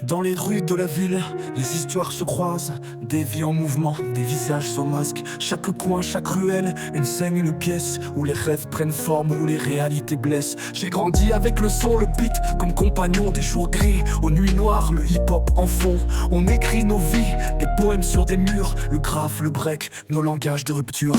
Dans les rues de la ville, les histoires se croisent. Des vies en mouvement, des visages sans masque. Chaque coin, chaque ruelle, une scène, une pièce où les rêves prennent forme, où les réalités blessent. J'ai grandi avec le son, le beat, comme compagnon des jours gris. Aux nuits noires, le hip-hop en fond. On écrit nos vies, des poèmes sur des murs. Le graphe, le break, nos langages de rupture.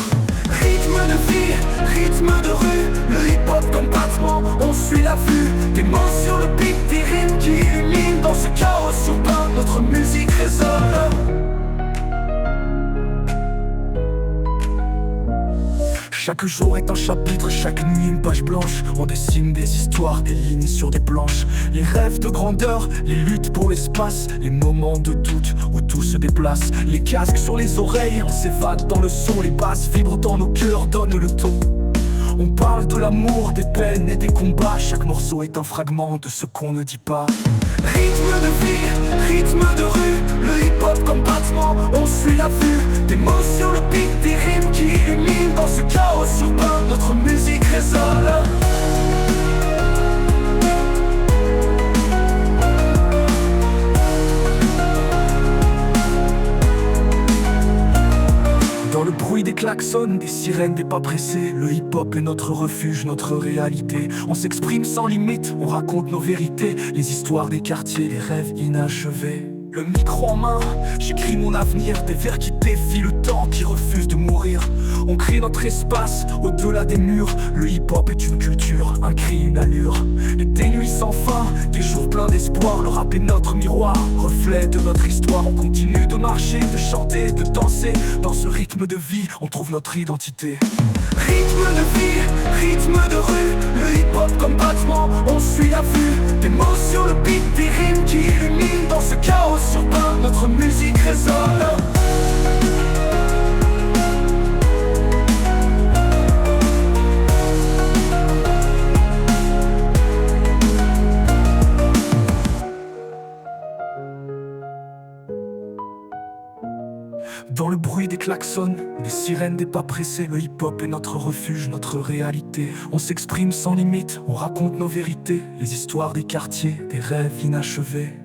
Rythme de vie, rythme de rue. Le hip-hop comme battement, on suit la vue. Des mots sur le beat, des rimes qui illuminent. Dans ce chaos urbain, notre musique résonne. Chaque jour est un chapitre, chaque nuit une page blanche. On dessine des histoires, des lignes sur des planches. Les rêves de grandeur, les luttes pour l'espace. Les moments de doute où tout se déplace. Les casques sur les oreilles, on s'évade dans le son. Les basses vibrent dans nos cœurs, donnent le ton. On parle de l'amour, des peines et des combats. Chaque morceau est un fragment de ce qu'on ne dit pas. Rythme de vie, rythme de rue. Le hip-hop comme battement, on suit la vue. Des mots sur le beat, des rimes qui illuminent. Dans ce chaos urbain, notre musique résonne. Dans le bruit des klaxons, des sirènes, des pas pressés, le hip-hop est notre refuge, notre réalité. On s'exprime sans limite, on raconte nos vérités. Les histoires des quartiers, les rêves inachevés. Le micro en main, j'écris mon avenir. Des vers qui défient le temps, qui refusent de mourir. On crée notre espace, au-delà des murs. Le hip-hop est une culture, un cri, une allure. Et des nuits sans fin, des jours pleins d'espoir. Le rap est notre miroir, reflet de notre histoire. On continue de marcher, de chanter, de danser. Dans ce rythme de vie, on trouve notre identité. Rythme de vie, rythme de rue. Le hip-hop comme battement, on suit la vue. Des mots sur le beat, des rimes qui illuminent. Dans ce chaos urbain, notre musique résonne. Dans le bruit des klaxons, des sirènes, des pas pressés, le hip-hop est notre refuge, notre réalité. On s'exprime sans limite, on raconte nos vérités. Les histoires des quartiers, des rêves inachevés.